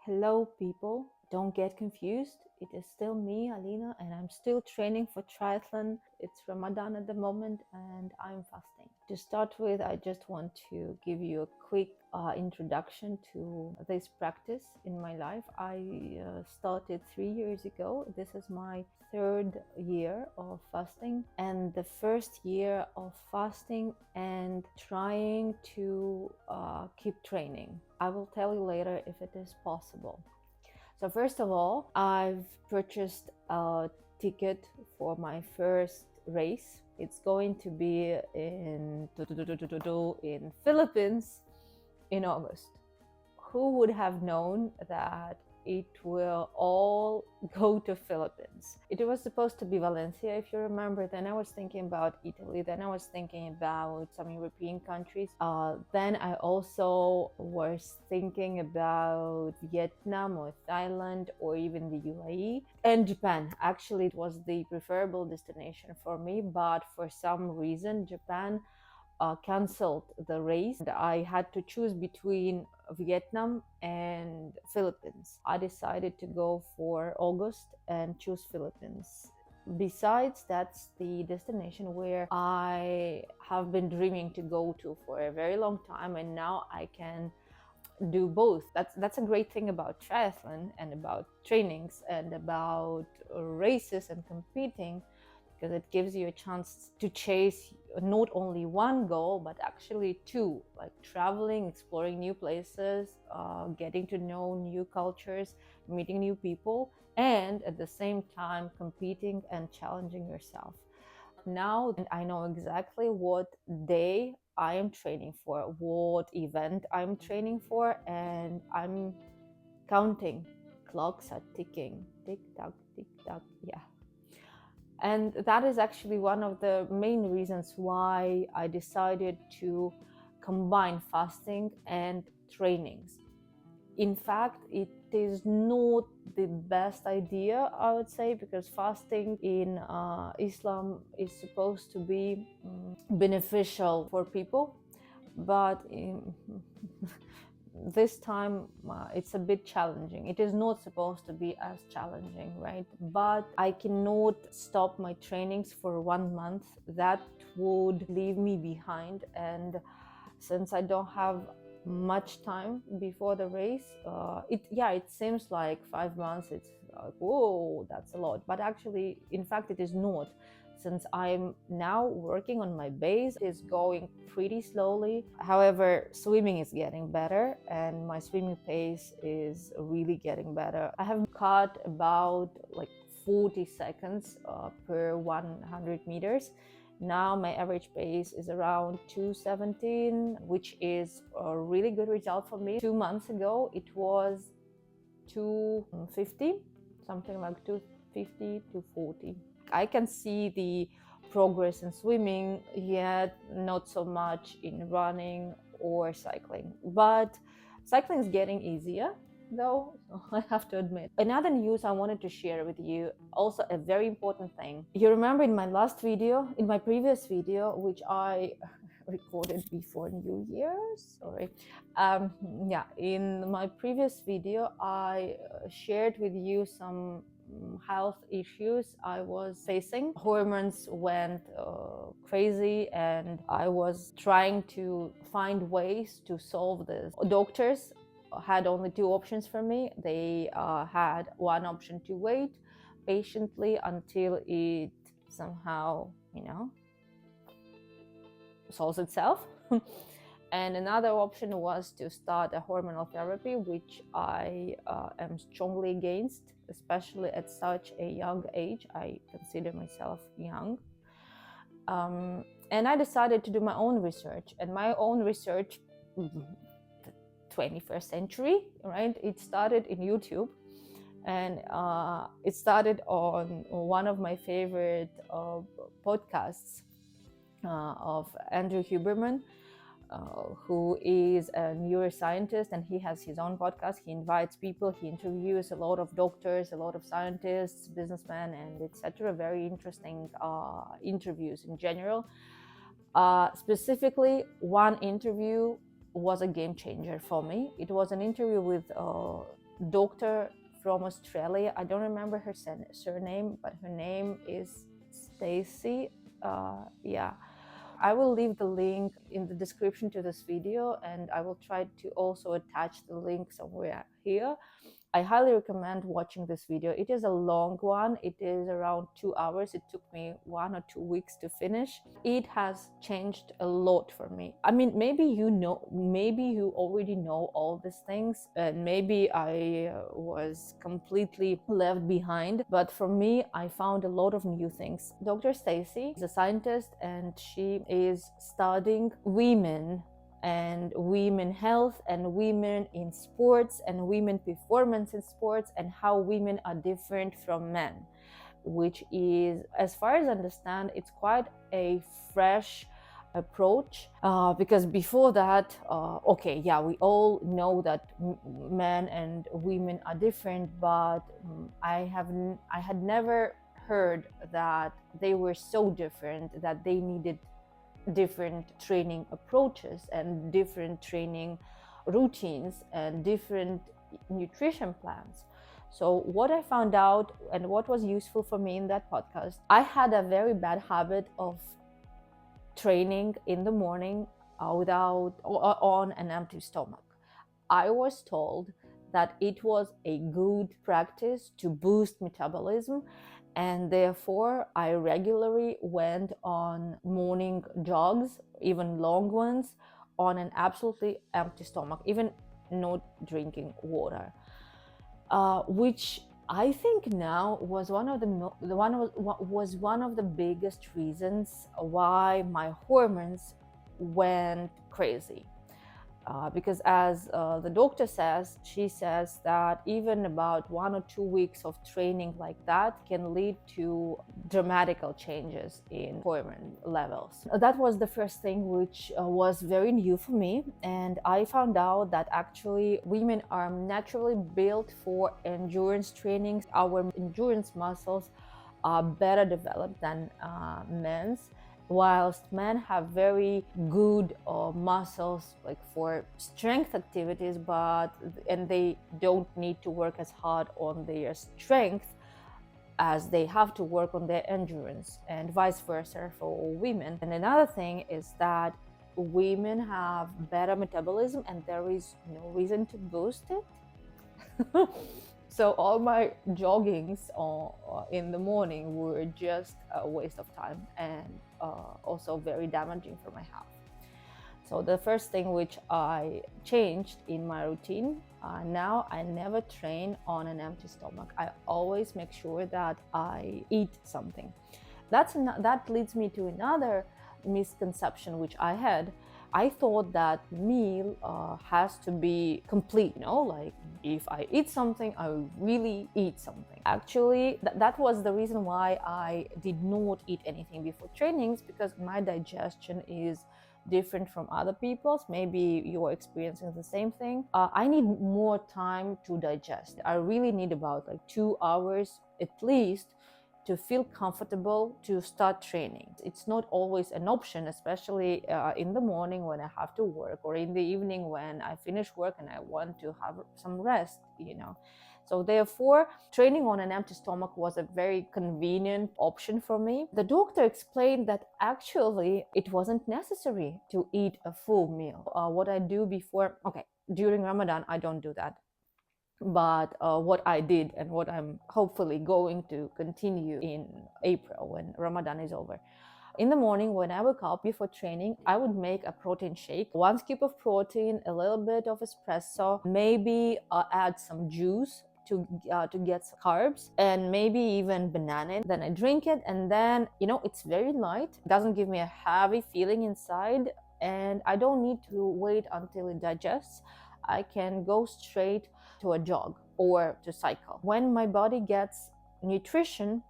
Hello, people. Don't get confused. It is still me, Alina, and I'm still training for triathlon. It's Ramadan at the moment, and I'm fasting. To start with, I just want to give you a quick introduction to this practice in my life. I started 3 years ago. This is my third year of fasting, and the first year of fasting and trying to keep training. I will tell you later if it is possible. So first of all, I've purchased a ticket for my first race. It's going to be in Philippines in August. Who would have known that it will all go to Philippines? It was supposed to be Valencia, if you remember. Then I was thinking about Italy. Then I was thinking about some European countries. Then I also was thinking about Vietnam or Thailand or even the UAE and Japan. Actually, it was the preferable destination for me, but for some reason, Japan canceled the race. I had to choose between Vietnam and Philippines. I decided to go for August and choose Philippines. Besides, that's the destination where I have been dreaming to go to for a very long time, and now I can do both. That's a great thing about triathlon and about trainings and about races and competing, because it gives you a chance to chase not only one goal but actually two, like traveling, exploring new places, getting to know new cultures, meeting new people, and at the same time competing and challenging yourself. Now I know exactly what day I am training for, what event I'm training for, and I'm counting. Clocks are ticking, tick tock, tick tock. Yeah. And that is actually one of the main reasons why I decided to combine fasting and trainings. In fact, it is not the best idea, I would say, because fasting in Islam is supposed to be beneficial for people, but this time it's a bit challenging. It is not supposed to be as challenging, right? But I cannot stop my trainings for 1 month. That would leave me behind, and since I don't have much time before the race, it seems like 5 months. It's like, whoa, that's a lot, but actually, in fact, it is not. Since I'm now working on my base, it's going pretty slowly. However, swimming is getting better and my swimming pace is really getting better. I have cut about like 40 seconds per 100 meters. Now my average pace is around 217, which is a really good result for me. 2 months ago, it was 250, something like 250 to 40. I can see the progress in swimming, yet not so much in running or cycling. But cycling is getting easier, though, I have to admit. Another news I wanted to share with you, also a very important thing. You remember in my previous video, which I recorded before New Year's, sorry. In my previous video, I shared with you some health issues I was facing. Hormones went crazy, and I was trying to find ways to solve this. Doctors had only two options for me. They had one option to wait patiently until it somehow, solves itself. And another option was to start a hormonal therapy, which I am strongly against, especially at such a young age. I consider myself young. And I decided to do my own research. And my own research, the 21st century, right? It started in YouTube. And it started on one of my favorite podcasts of Andrew Huberman, who is a neuroscientist, and he has his own podcast. He invites people, he interviews a lot of doctors, a lot of scientists, businessmen, and etc. Very interesting interviews in general. Specifically, one interview was a game changer for me. It was an interview with a doctor from Australia. I don't remember her surname, but her name is Stacy. Yeah. I will leave the link in the description to this video, and I will try to also attach the link somewhere here. I highly recommend watching this video. It is a long one. It is around 2 hours. It took me 1 or 2 weeks to finish. It has changed a lot for me. I mean, maybe you already know all these things, and maybe I was completely left behind. But for me, I found a lot of new things. Dr. Stacy is a scientist, and she is studying women and women health and women in sports and women performance in sports, and how women are different from men, which is, as far as I understand, it's quite a fresh approach, because before that, okay, yeah, we all know that men and women are different, but I had never heard that they were so different that they needed different training approaches and different training routines and different nutrition plans. So what I found out and what was useful for me in that podcast, I had a very bad habit of training in the morning without on an empty stomach. I was told that it was a good practice to boost metabolism, and therefore I regularly went on morning jogs, even long ones, on an absolutely empty stomach, even not drinking water, which I think now was one of the biggest reasons why my hormones went crazy. Because as the doctor says, she says that even about 1 or 2 weeks of training like that can lead to dramatical changes in hormone levels. That was the first thing which was very new for me, and I found out that actually women are naturally built for endurance training. Our endurance muscles are better developed than men's, whilst men have very good muscles like for strength activities, and they don't need to work as hard on their strength as they have to work on their endurance, and vice versa for women. And another thing is that women have better metabolism, and there is no reason to boost it. So all my joggings in the morning were just a waste of time, and also very damaging for my health. So the first thing which I changed in my routine, now I never train on an empty stomach. I always make sure that I eat something. That leads me to another misconception which I had. I thought that meal has to be complete, like if I eat something, I really eat something. Actually, that was the reason why I did not eat anything before trainings, because my digestion is different from other people's. Maybe you're experiencing the same thing. I need more time to digest. I really need about 2 hours at least to feel comfortable to start training. It's not always an option, especially in the morning when I have to work, or in the evening when I finish work and I want to have some rest. So therefore, training on an empty stomach was a very convenient option for me. The doctor explained that actually it wasn't necessary to eat a full meal. What I do before, during Ramadan, I don't do that. But what I did, and what I'm hopefully going to continue in April when Ramadan is over. In the morning, when I wake up before training, I would make a protein shake. 1 scoop of protein, a little bit of espresso, maybe add some juice to get some carbs, and maybe even banana. Then I drink it, and then it's very light. It doesn't give me a heavy feeling inside, and I don't need to wait until it digests. I can go straight to a jog or to cycle. When my body gets nutrition,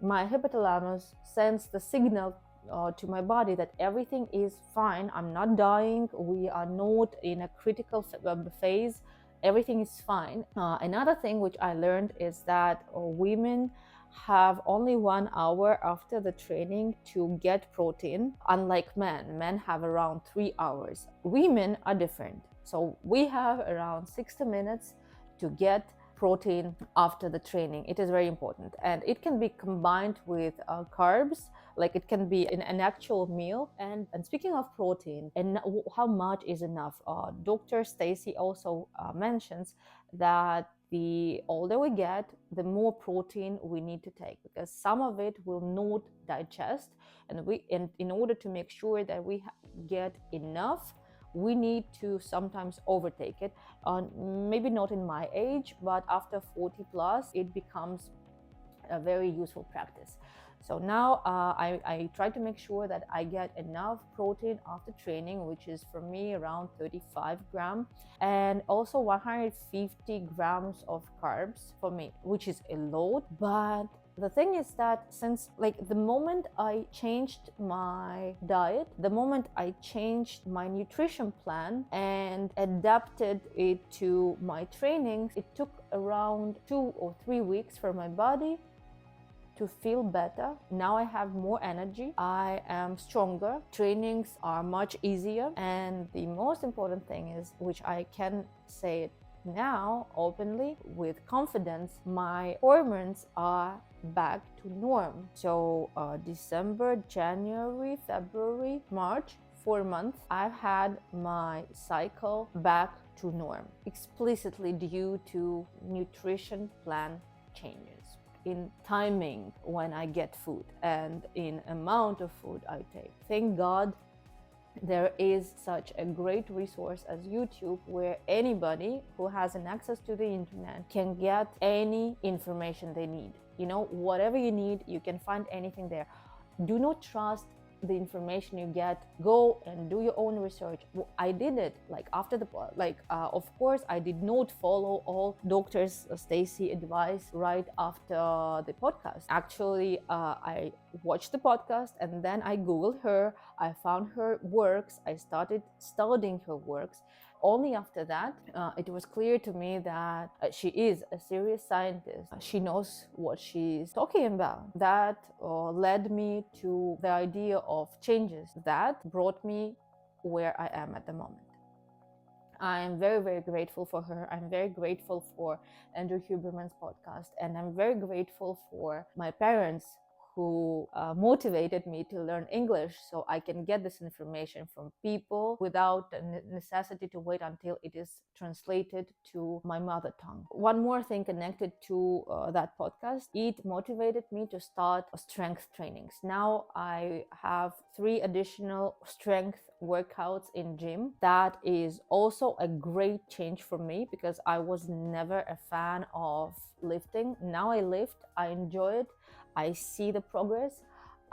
my hypothalamus sends the signal to my body that everything is fine. I'm not dying. We are not in a critical phase. Everything is fine. Another thing which I learned is that women have only 1 hour after the training to get protein. Unlike men have around 3 hours. Women are different. So we have around 60 minutes to get protein after the training. It is very important, and it can be combined with carbs, like it can be in an actual meal. And speaking of protein and how much is enough, Dr. Stacy also mentions that the older we get, the more protein we need to take, because some of it will not digest, and in order to make sure that we get enough, we need to sometimes overtake it. Maybe not in my age, but after 40 plus, it becomes a very useful practice. So now I try to make sure that I get enough protein after training, which is for me around 35 grams, and also 150 grams of carbs for me, which is a lot. But the thing is that since, like, the moment I changed my diet, the moment I changed my nutrition plan and adapted it to my trainings, it took around 2 or 3 weeks for my body to feel better. Now I have more energy, I am stronger, trainings are much easier, and the most important thing is, which I can say it now openly with confidence, my hormones are back to norm. So December, January, February, March, 4 months, I've had my cycle back to norm, explicitly due to nutrition plan changes in timing when I get food and in amount of food I take. Thank God there is such a great resource as YouTube, where anybody who has an access to the internet can get any information they need. You know, whatever you need, you can find anything there. Do not trust the information you get. Go and do your own research. I did it, like, after the of course I did not follow all Dr. Stacy advice right after the podcast. Actually, I watched the podcast and then I googled her, I found her works, I started studying her works. Only after that, it was clear to me that she is a serious scientist. She knows what she's talking about. That led me to the idea of changes that brought me where I am at the moment. I am very, very grateful for her. I'm very grateful for Andrew Huberman's podcast, and I'm very grateful for my parents who motivated me to learn English so I can get this information from people without the necessity to wait until it is translated to my mother tongue. One more thing connected to that podcast, it motivated me to start strength trainings. Now I have 3 additional strength workouts in gym. That is also a great change for me, because I was never a fan of lifting. Now I lift, I enjoy it, I see the progress,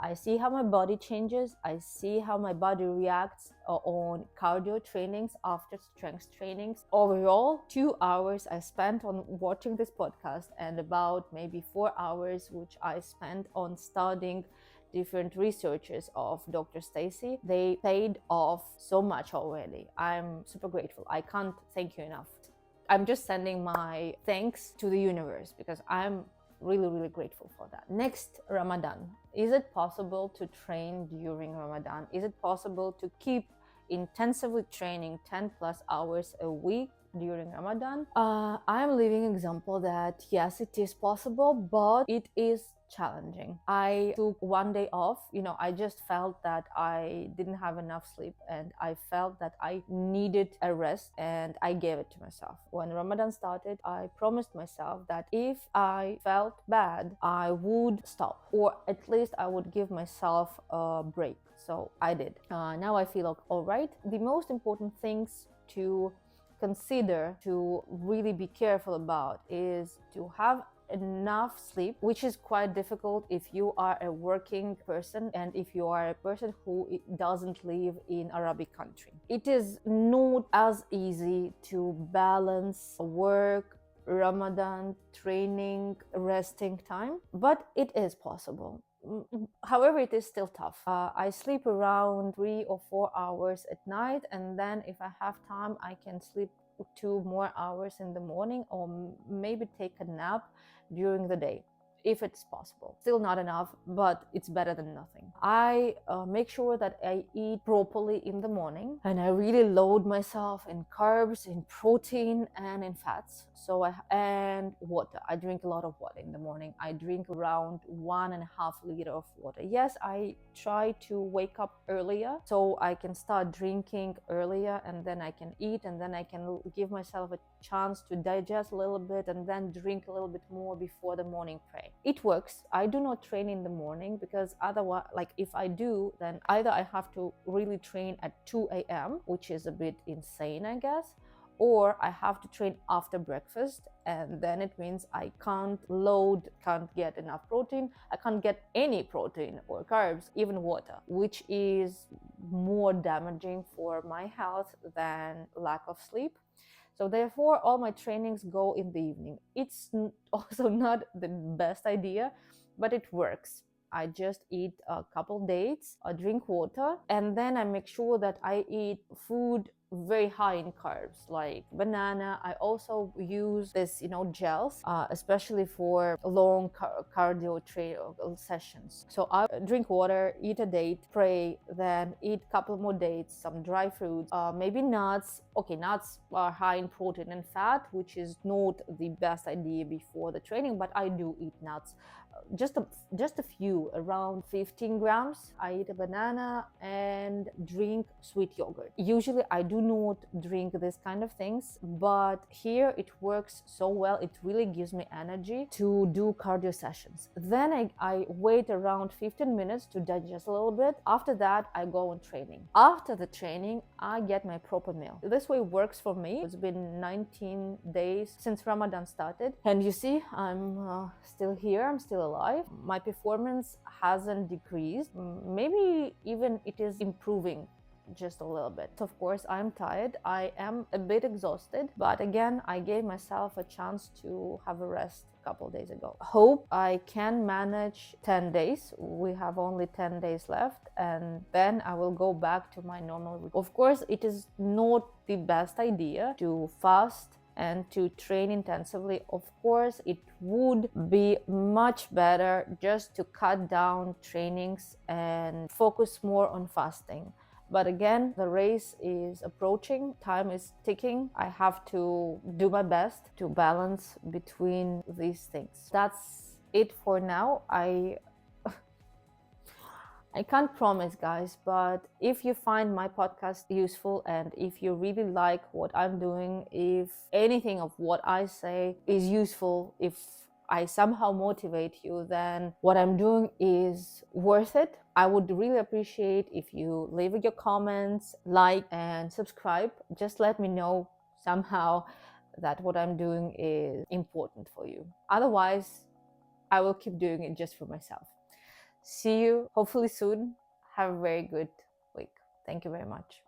I see how my body changes, I see how my body reacts on cardio trainings after strength trainings. Overall, 2 hours I spent on watching this podcast, and about maybe 4 hours which I spent on studying different researches of Dr. Stacy. They paid off so much already. I'm super grateful. I can't thank you enough. I'm just sending my thanks to the universe, because I'm really, really grateful for that. Next, Ramadan. Is it possible to train during Ramadan? Is it possible to keep intensively training 10 plus hours a week during Ramadan? I'm living example that yes, it is possible, but it is challenging. I took one day off. I just felt that I didn't have enough sleep, and I felt that I needed a rest, and I gave it to myself. When Ramadan started, I promised myself that if I felt bad, I would stop, or at least I would give myself a break. So I did. Now I feel all right. The most important things to consider, to really be careful about, is to have enough sleep, which is quite difficult if you are a working person and if you are a person who doesn't live in Arabic country. It is not as easy to balance work, Ramadan, training, resting time, but it is possible. However, it is still tough. I sleep around 3 or 4 hours at night, and then if I have time, I can sleep 2 more hours in the morning, or maybe take a nap during the day. if it's possible. Still not enough, but it's better than nothing. I make sure that I eat properly in the morning, and I really load myself in carbs, in protein, and in fats. And water. I drink a lot of water in the morning. I drink around 1.5 liters of water. Yes, I try to wake up earlier so I can start drinking earlier, and then I can eat, and then I can give myself a chance to digest a little bit and then drink a little bit more before the morning prayer. It works. I do not train in the morning because otherwise, like if I do, then either I have to really train at 2 a.m., which is a bit insane, I guess, or I have to train after breakfast, and then it means I can't get enough protein, I can't get any protein or carbs, even water, which is more damaging for my health than lack of sleep. So therefore, all my trainings go in the evening. It's also not the best idea, but it works. I just eat a couple dates, I drink water, and then I make sure that I eat food very high in carbs, like banana. I also use this, gels, especially for long cardio trail sessions. So I drink water, eat a date, pray, then eat a couple more dates, some dry fruits, maybe nuts. Okay, nuts are high in protein and fat, which is not the best idea before the training, but I do eat nuts. Just a few, around 15 grams. I eat a banana and drink sweet yogurt. Usually I do not drink this kind of things, but here it works so well. It really gives me energy to do cardio sessions. Then I wait around 15 minutes to digest a little bit. After that, I go on training. After the training, I get my proper meal. This way works for me. It's been 19 days since Ramadan started, and you see, I'm still here. I'm still alive. My performance hasn't decreased. Maybe even it is improving just a little bit. Of course, I'm tired. I am a bit exhausted, but again, I gave myself a chance to have a rest a couple days ago. Hope I can manage 10 days. We have only 10 days left, and then I will go back to my normal routine. Of course, it is not the best idea to fast and to train intensively. Of course, it would be much better just to cut down trainings and focus more on fasting. But again, the race is approaching, time is ticking. I have to do my best to balance between these things. That's it for now. I can't promise, guys, but if you find my podcast useful and if you really like what I'm doing, if anything of what I say is useful, if I somehow motivate you, then what I'm doing is worth it. I would really appreciate if you leave your comments, like, and subscribe. Just let me know somehow that what I'm doing is important for you. Otherwise, I will keep doing it just for myself. See you hopefully soon. Have a very good week. Thank you very much.